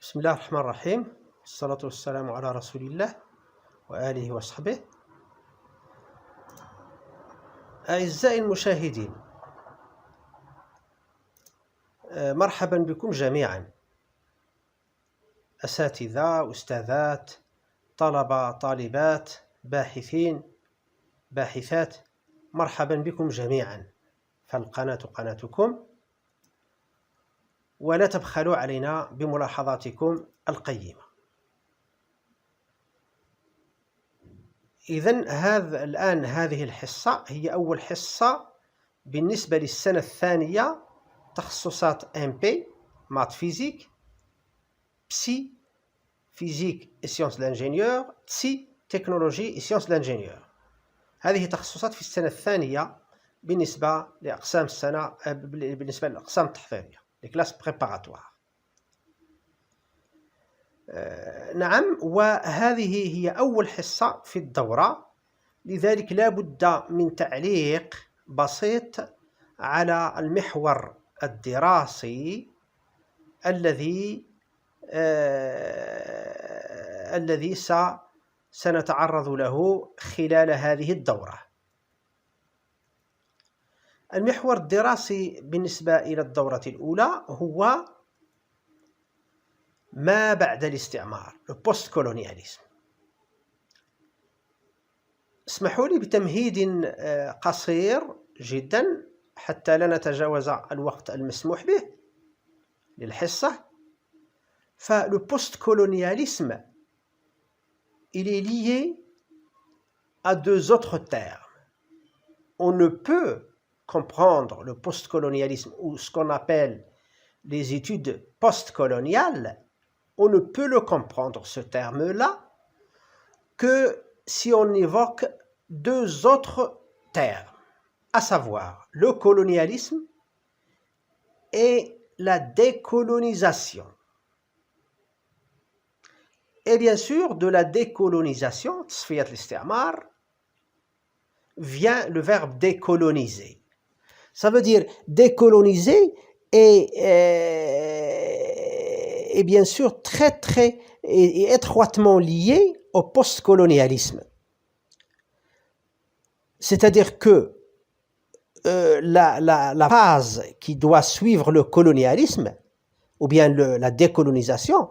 بسم الله الرحمن الرحيم، والصلاة والسلام على رسول الله وآله وصحبه. أعزائي المشاهدين، مرحبا بكم جميعا، أساتذة، أستاذات، طلبة، طالبات، باحثين، باحثات، مرحبا بكم جميعا. فالقناة قناتكم، ولا تبخلوا علينا بملاحظاتكم القيمة. إذن هذه الحصة هي أول حصة بالنسبة للسنة الثانية، تخصصات MP مات فيزيك، بسي فيزيك et sciences de l'ingénieur، تسي تكنولوجي et sciences de l'ingénieur. هذه تخصصات في السنة الثانية بالنسبة لأقسام السنة، بالنسبة للأقسام التحضيرية، لكلاس بريباراتوار. نعم، وهذه هي أول حصة في الدورة، لذلك لا بد من تعليق بسيط على المحور الدراسي الذي سنتعرض له خلال هذه الدورة. المحور الدراسي بالنسبة إلى الدورة الأولى هو ما بعد الاستعمار، البوست كولونياليزم. اسمحوا لي بتمهيد قصير جدا حتى لا نتجاوز الوقت المسموح به للحصة. فلو بوست كولونياليزم il est lié à deux autres termes. On ne peut comprendre le post-colonialisme ou ce qu'on appelle les études post-coloniales, on ne peut le comprendre, ce terme-là, que si on évoque deux autres termes, à savoir le colonialisme et la décolonisation. Et bien sûr, de la décolonisation, تصفية الاستعمار, vient le verbe décoloniser. Ça veut dire décoloniser est bien sûr très étroitement lié au post-colonialisme. C'est-à-dire que la phase qui doit suivre le colonialisme, ou bien la décolonisation,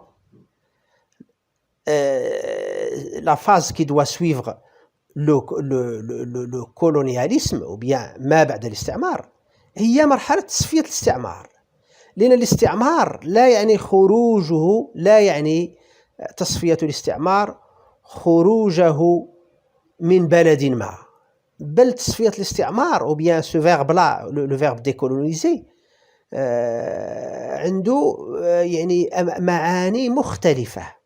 la phase qui doit suivre le colonialisme ou bien ما بعد الاستعمار هي مرحلة تصفية الاستعمار. لأن الاستعمار لا يعني خروجه، لا يعني تصفية الاستعمار خروجه من بلد ما، بل تصفية الاستعمار ou bien ce verbe là, le verbe décoloniser عنده يعني معاني مختلفة.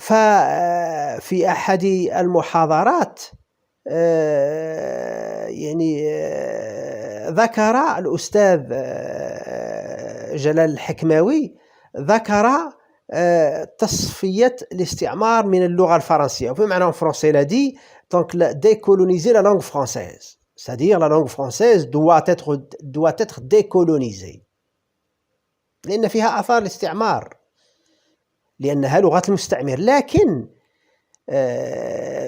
ففي أحد المحاضرات يعني ذكر الأستاذ جلال الحكماوي ذكر تصفية الاستعمار من اللغة الفرنسية. بمعنى en français il a dit donc décoloniser la langue française, c'est-à-dire la langue française doit être décolonisée لأن فيها آثار الاستعمار، لأنها لغة المستعمر. لكن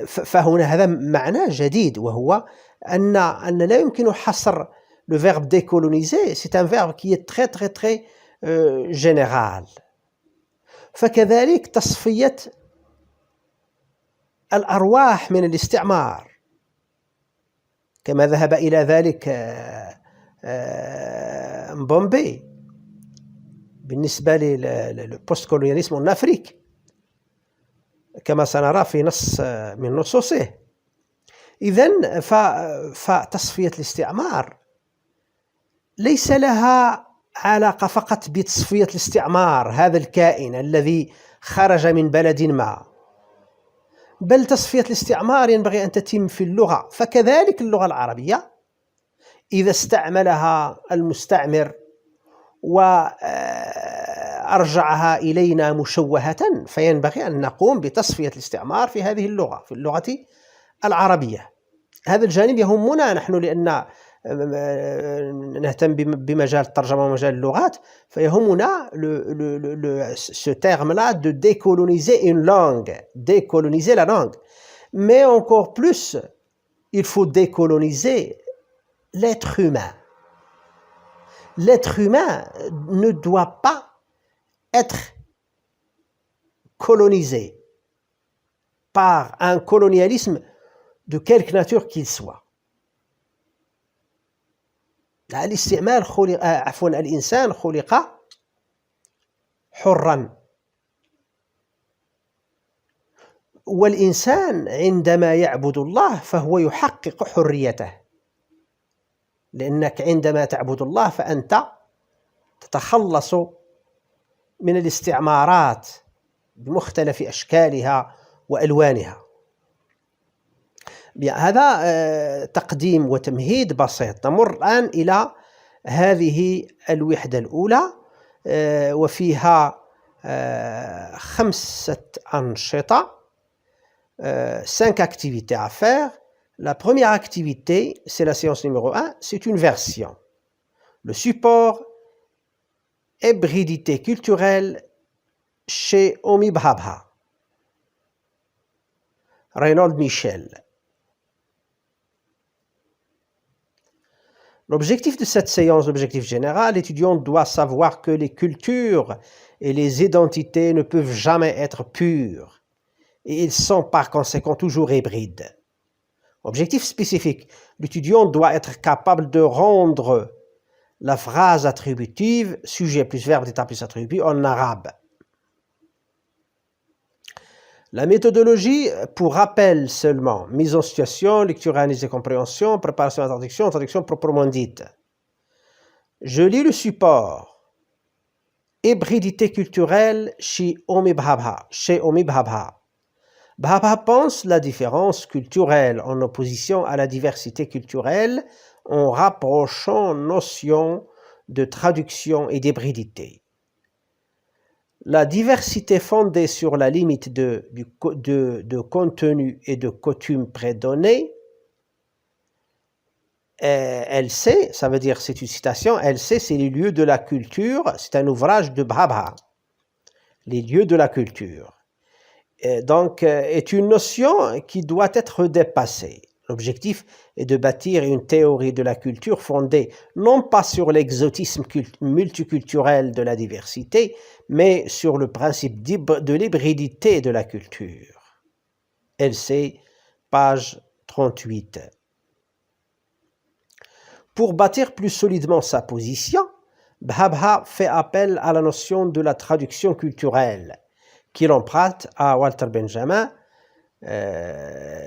فهنا هذا معنى جديد، وهو أن لا يمكن حصر le verbe décoloniser. C'est un verbe qui est très général. فكذلك تصفية الأرواح من الاستعمار كما ذهب إلى ذلك مبومبي بالنسبة للبوست كولونياليزم en Afrique كما سنرى في نص من نصوصه. إذن فتصفية الاستعمار ليس لها علاقة فقط بتصفية الاستعمار هذا الكائن الذي خرج من بلد ما، بل تصفية الاستعمار ينبغي أن تتم في اللغة. فكذلك اللغة العربية إذا استعملها المستعمر وأرجعها إلينا مشوهة، فينبغي أن نقوم بتصفية الاستعمار في هذه اللغة، في اللغة العربية. هذا الجانب يهمنا نحن، لأن نهتم بمجال الترجمة ومجال اللغات، فيهمنا ce terme-là de décoloniser une langue, décoloniser la langue. Mais encore plus, il faut décoloniser l'être humain. L'être humain ne doit pas être colonisé par un colonialisme de quelque nature qu'il soit. الإنسان خلق حراً، والإنسان عندما يعبد الله فهو يحقق حريته، لأنك عندما تعبد الله فأنت تتخلص من الاستعمارات بمختلف أشكالها وألوانها. هذا تقديم وتمهيد بسيط. نمر الآن إلى هذه الوحدة الأولى، وفيها 5 أنشطة، 5 activités à faire. La première activité, c'est la séance numéro 1, c'est une version. Le support, hybridité culturelle chez Homi Bhabha. Reynold Michel. L'objectif de cette séance, l'objectif général, l'étudiant doit savoir que les cultures et les identités ne peuvent jamais être pures et ils sont par conséquent toujours hybrides. Objectif spécifique, l'étudiant doit être capable de rendre la phrase attributive, sujet plus verbe d'état plus attribut, en arabe. La méthodologie, pour rappel seulement, mise en situation, lecture, analyse et compréhension, préparation à la traduction, traduction proprement dite. Je lis le support. Hybridité culturelle chez Homi Bhabha. Bhabha pense la différence culturelle en opposition à la diversité culturelle en rapprochant notions de traduction et d'hybridité. La diversité fondée sur la limite de contenu et de coutumes prédonnées, LC, ça veut dire, c'est une citation, LC, c'est les lieux de la culture, c'est un ouvrage de Bhabha, les lieux de la culture. Donc, est une notion qui doit être dépassée. L'objectif est de bâtir une théorie de la culture fondée non pas sur l'exotisme multiculturel de la diversité, mais sur le principe de l'hybridité de la culture. LC, page 38. Pour bâtir plus solidement sa position, Bhabha fait appel à la notion de la traduction culturelle, qu'il emprunte à Walter Benjamin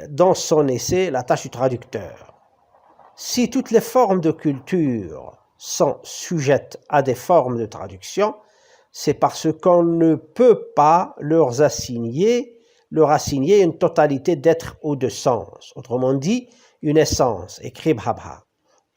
dans son essai « La tâche du traducteur ». Si toutes les formes de culture sont sujettes à des formes de traduction, c'est parce qu'on ne peut pas leur assigner une totalité d'être ou de sens, autrement dit, une essence, écrit Bhabha.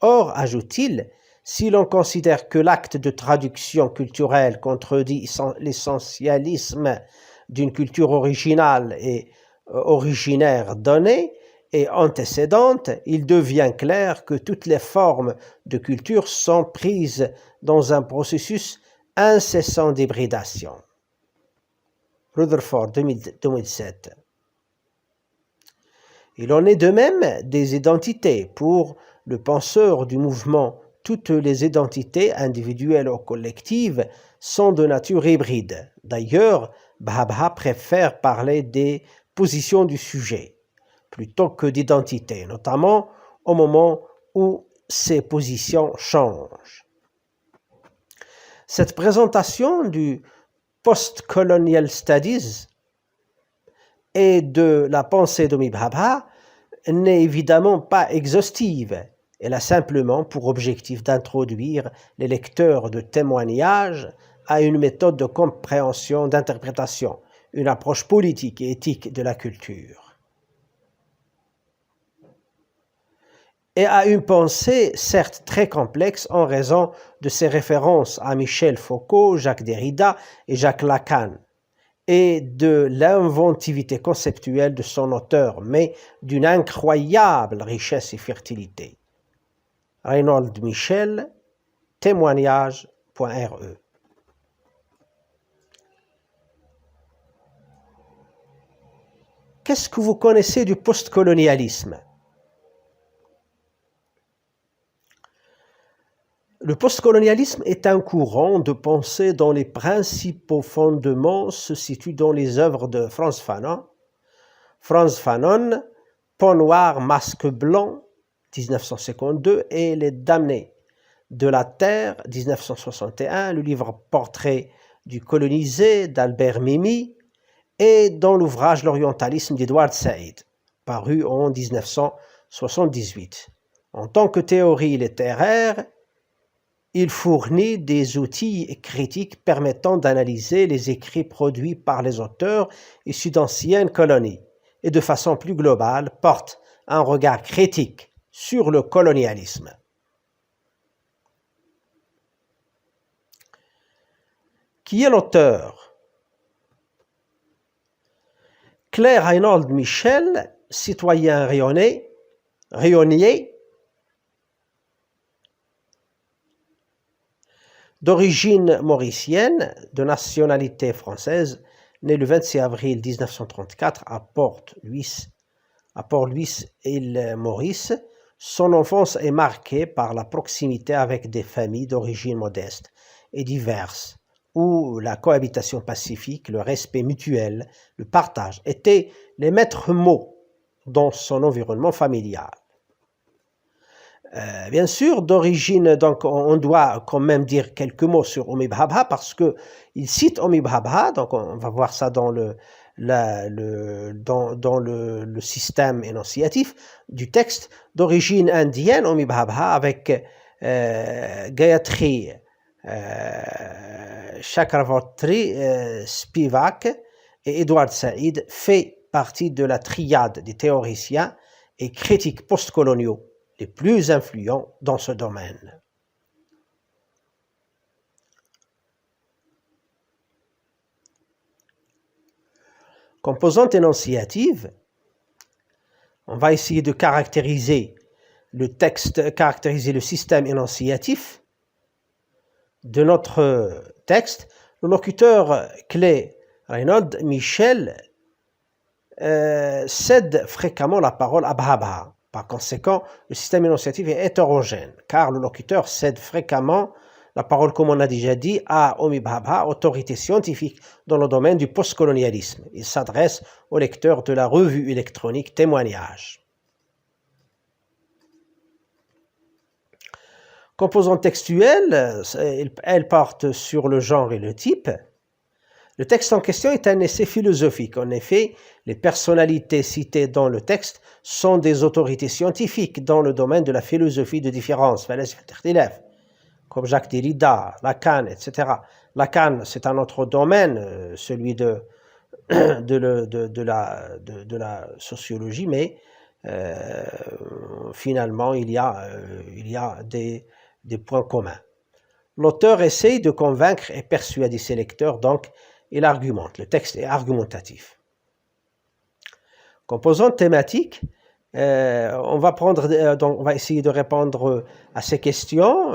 Or, ajoute-t-il, si l'on considère que l'acte de traduction culturelle contredit l'essentialisme d'une culture originale et originaire donnée et antécédente, il devient clair que toutes les formes de culture sont prises dans un processus incessant d'hybridation. Rutherford, 2007. Il en est de même des identités. Pour le penseur du mouvement, toutes les identités individuelles ou collectives sont de nature hybride. D'ailleurs, Bhabha préfère parler des positions du sujet plutôt que d'identité, notamment au moment où ces positions changent. Cette présentation du Post-Colonial Studies et de la pensée d'Homi Bhabha n'est évidemment pas exhaustive. Elle a simplement pour objectif d'introduire les lecteurs de témoignages à une méthode de compréhension, d'interprétation, une approche politique et éthique de la culture. Et à une pensée certes très complexe en raison de ses références à Michel Foucault, Jacques Derrida et Jacques Lacan, et de l'inventivité conceptuelle de son auteur, mais d'une incroyable richesse et fertilité. Reynold Michel, témoignage.re. Qu'est-ce que vous connaissez du postcolonialisme? Le postcolonialisme est un courant de pensée dont les principaux fondements se situent dans les œuvres de Frantz Fanon, Peau noire, masque blanc, 1952, et Les damnés de la terre, 1961, le livre Portrait du colonisé d'Albert Memmi, et dans l'ouvrage L'orientalisme d'Edward Said, paru en 1978. En tant que théorie littéraire, il fournit des outils critiques permettant d'analyser les écrits produits par les auteurs issus d'anciennes colonies et de façon plus globale porte un regard critique sur le colonialisme. Qui est l'auteur? Claire Reynold Michel, citoyen rayonnier, d'origine mauricienne, de nationalité française, né le 26 avril 1934 à Port-Louis, île Maurice. Son enfance est marquée par la proximité avec des familles d'origine modeste et diverses, où la cohabitation pacifique, le respect mutuel, le partage étaient les maîtres mots dans son environnement familial. Bien sûr, d'origine, donc on doit quand même dire quelques mots sur Homi Bhabha parce que il cite Homi Bhabha, donc on va voir ça dans le système énonciatif du texte. D'origine indienne, Homi Bhabha avec Gayatri Chakravarti Spivak et Edward Said fait partie de la triade des théoriciens et critiques postcoloniaux les plus influents dans ce domaine. Composante énonciative, on va essayer de caractériser le texte, caractériser le système énonciatif de notre texte. Le locuteur clé Reynold Michel cède fréquemment la parole à Bhabha. Par conséquent, le système énonciatif est hétérogène, car le locuteur cède fréquemment la parole, comme on a déjà dit, à Homi Bhabha, autorité scientifique dans le domaine du postcolonialisme. Il s'adresse au lecteur de la revue électronique Témoignage. Composante textuelle, elle porte sur le genre et le type. Le texte en question est un essai philosophique. En effet, les personnalités citées dans le texte sont des autorités scientifiques dans le domaine de la philosophie de différence, comme Jacques Derrida, Lacan, etc. Lacan, c'est un autre domaine, celui de la sociologie, mais finalement, il y a des points communs. L'auteur essaye de convaincre et persuader ses lecteurs, donc il argumente. Le texte est argumentatif. Composante thématique, on va essayer de répondre à ces questions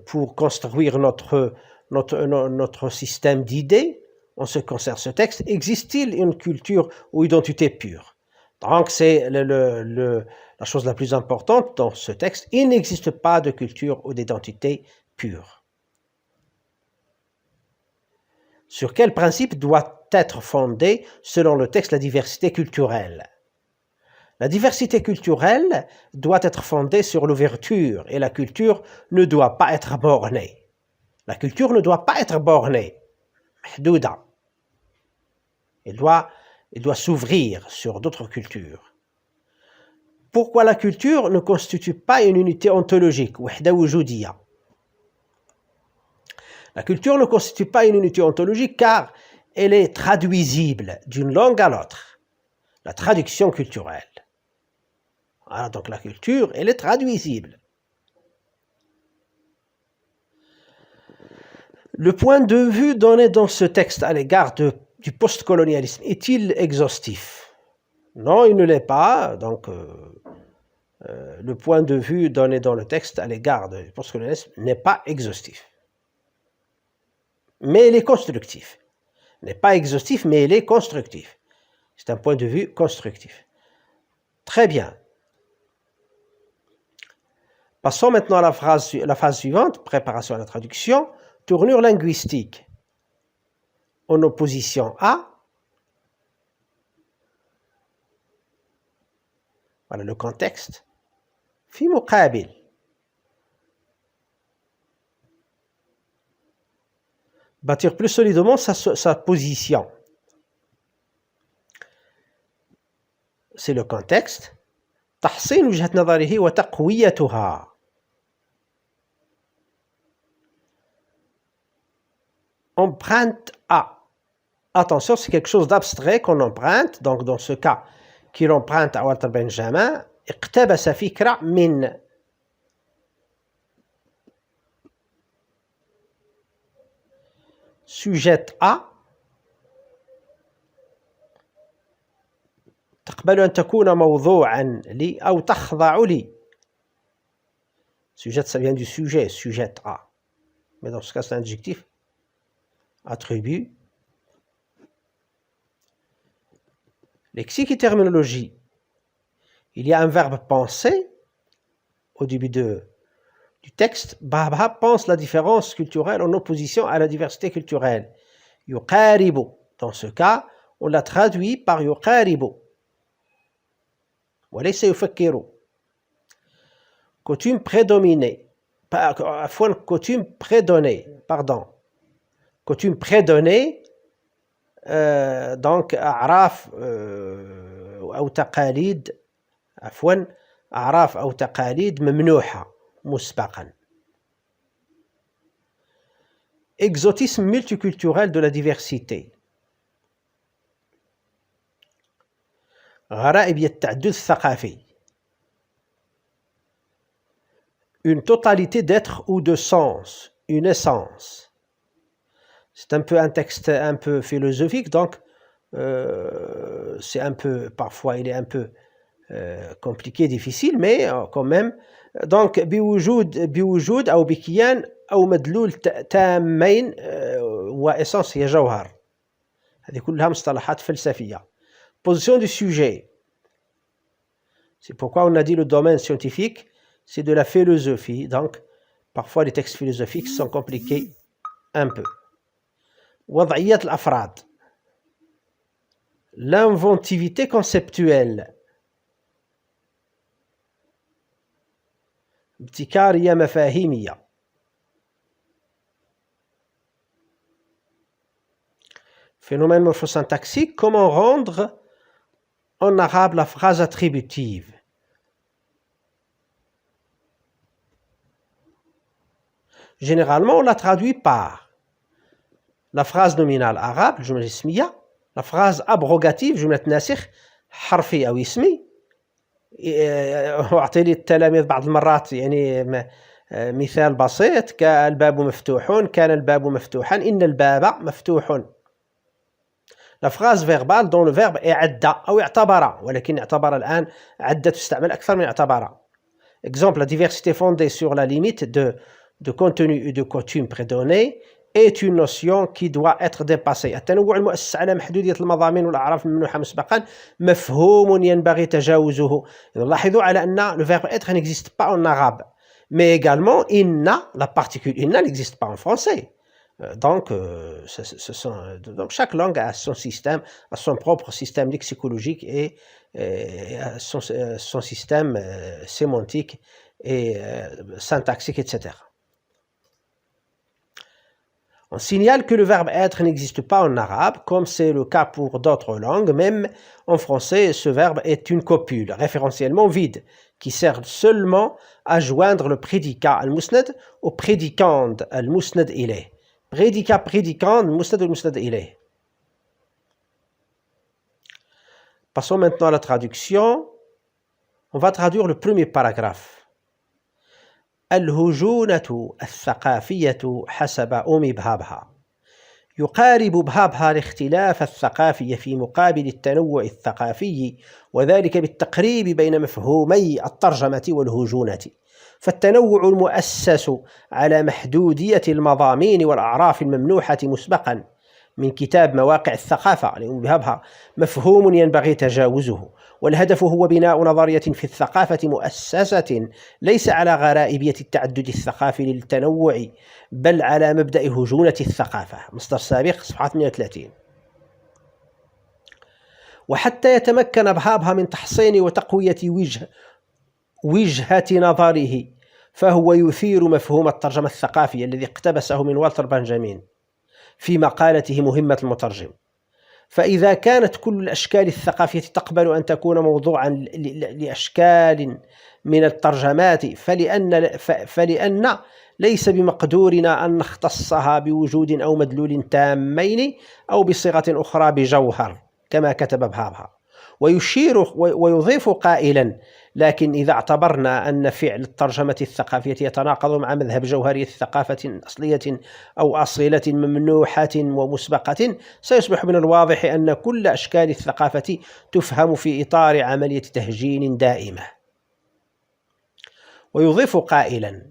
pour construire notre système d'idées en ce qui concerne ce texte. Existe-t-il une culture ou identité pure? Donc c'est la chose la plus importante dans ce texte. Il n'existe pas de culture ou d'identité pure. Sur quel principe doit être fondée, selon le texte, la diversité culturelle? La diversité culturelle doit être fondée sur l'ouverture et la culture ne doit pas être bornée. La culture ne doit pas être bornée. محدودة. Elle doit s'ouvrir sur d'autres cultures. Pourquoi la culture ne constitue pas une unité ontologique, وحدة وجودية? La culture ne constitue pas une unité ontologique car elle est traduisible d'une langue à l'autre. La traduction culturelle. Voilà, donc la culture, elle est traduisible. Le point de vue donné dans ce texte à l'égard du postcolonialisme est-il exhaustif? Non, il ne l'est pas. Donc, le point de vue donné dans le texte à l'égard du postcolonialisme n'est pas exhaustif. Mais il est constructif. Il n'est pas exhaustif, mais il est constructif. C'est un point de vue constructif. Très bien. Passons maintenant à la phase suivante, préparation à la traduction, tournure linguistique. En opposition à, voilà le contexte, في مقابل. Bâtir plus solidement sa position. C'est le contexte. تحصين وجهة نظره وتقويتها. Empreinte à. Attention, c'est quelque chose d'abstrait qu'on emprunte. Donc, dans ce cas, qu'il emprunte à Walter Benjamin, اقتبس فكرة من. Sujette à. تقبل أن تكون موضوعا لي أو تخضع لي. Sujette, ça vient du sujet, sujette à. Mais dans ce cas, c'est un adjectif. Attribut. Lexique et terminologie. Il y a un verbe penser au début du texte. Baba pense la différence culturelle en opposition à la diversité culturelle. يقارب. Dans ce cas, on l'a traduit par يقارب. وليس يفكر. Coutume prédominée. Coutume prédonnée. Pardon. Coutume prédonnée. Donc أعراف أو تقاليد عفوا أعراف أو تقاليد ممنوحة مسبقا. Exotisme multiculturel de la diversité. غرائب التعدد الثقافي. Une totalité d'être ou de sens, une essence. C'est un peu un texte un peu philosophique, donc c'est un peu, parfois il est un peu compliqué, difficile, mais quand même. Donc بوجود أو بكيان أو مدلول تامين وإسانس هي جوهر. هذه كلها مصطلحات فلسفية. Position du sujet. C'est pourquoi on a dit le domaine scientifique, c'est de la philosophie. Donc, parfois les textes philosophiques sont compliqués un peu. وضعية الأفراد. L'inventivité conceptuelle. ابتكارية مفاهيمية. Phénomène morphosyntaxique. Comment rendre en arabe la phrase attributive. Généralement, on la traduit par la phrase nominale arabe, الجملة الاسمية, la phrase abrogative, جملة ناسخ, حرفي أو اسمي. أعطي لي التلاميذ بعض المرات يعني مثال بسيط: كان الباب مفتوح، كان الباب مفتوحا، إن الباب مفتوح. La phrase verbale dont le verbe est عدّ أو اعتبر، ولكن اعتبر الآن عدّ تستعمل أكثر من اعتبر. Exemple: la diversité fondée sur la limite de contenu et de coutume prédonnée est une notion qui doit être dépassée. التنوع المؤسس على محدودية المضامين والأعراف الممنوحة مسبقا مفهوم ينبغي تجاوزه. لاحظوا على أن le verbe être n'existe pas en arabe, mais également inna, la particule inna n'existe pas en français. Donc, donc chaque langue a son système, a son propre système lexicologique et son système sémantique et syntaxique, etc. On signale que le verbe être n'existe pas en arabe, comme c'est le cas pour d'autres langues. Même en français, ce verbe est une copule référentiellement vide qui sert seulement à joindre le prédicat al-musnad au prédicand al-musnad ilayh. Prédicat, prédicand, al-musnad al-musnad ilayh. Passons maintenant à la traduction. On va traduire le premier paragraphe. الهجونة الثقافية حسب أم بهابها يقارب بهابها الاختلاف الثقافي في مقابل التنوع الثقافي، وذلك بالتقريب بين مفهومي الترجمة والهجونة. فالتنوع المؤسس على محدودية المضامين والأعراف الممنوحة مسبقا من كتاب مواقع الثقافة لأم بهابها مفهوم ينبغي تجاوزه، والهدف هو بناء نظرية في الثقافة مؤسسة ليس على غرائبية التعدد الثقافي للتنوع، بل على مبدأ هجونة الثقافة. مصدر سابق صفحة 38. وحتى يتمكن بهابها من تحصين وتقوية وجهة نظره، فهو يثير مفهوم الترجمة الثقافية الذي اقتبسه من والتر بنجامين في مقالته مهمة المترجم. فإذا كانت كل الأشكال الثقافية تقبل أن تكون موضوعا لأشكال من الترجمات، فلأن ليس بمقدورنا أن نختصها بوجود أو مدلول تامين أو بصيغة أخرى بجوهر كما كتب بهابها. ويضيف قائلا: لكن إذا اعتبرنا أن فعل الترجمة الثقافية يتناقض مع مذهب جوهرية ثقافة أصلية أو أصيلة ممنوحة ومسبقة، سيصبح من الواضح أن كل أشكال الثقافة تفهم في إطار عملية تهجين دائمة. ويضيف قائلا: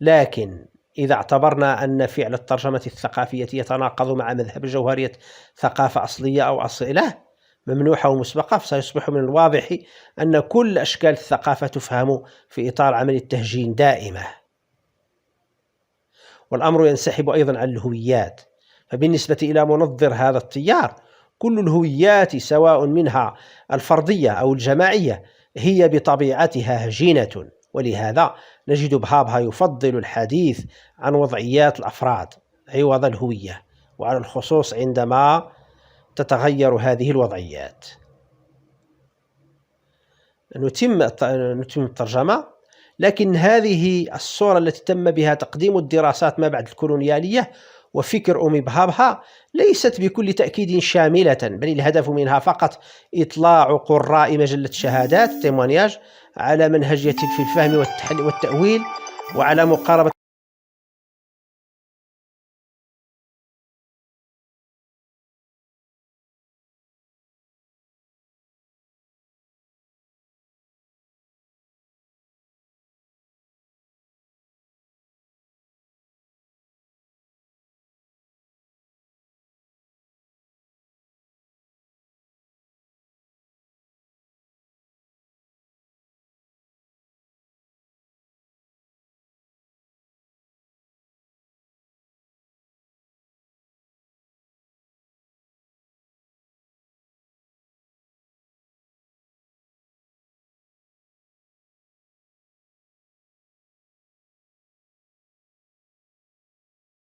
لكن إذا اعتبرنا أن فعل الترجمة الثقافية يتناقض مع مذهب جوهرية ثقافة أصلية أو أصيلة ممنوحة ومسبقة، فسيصبح من الواضح أن كل أشكال الثقافة تفهم في إطار عملية تهجين دائمة. والأمر ينسحب أيضا عن الهويات، فبالنسبة إلى منظر هذا التيار كل الهويات سواء منها الفردية أو الجماعية هي بطبيعتها هجينة، ولهذا نجد بهابها يفضل الحديث عن وضعيات الأفراد عوض الهوية، وعلى الخصوص عندما تتغير هذه الوضعيات. نتم الترجمة، لكن هذه الصورة التي تم بها تقديم الدراسات ما بعد الكولونيالية وفكر أم بهابها ليست بكل تأكيد شاملة، بل الهدف منها فقط إطلاع قراء مجلة شهادات تيمونياج على منهجية في الفهم والتأويل، وعلى مقاربة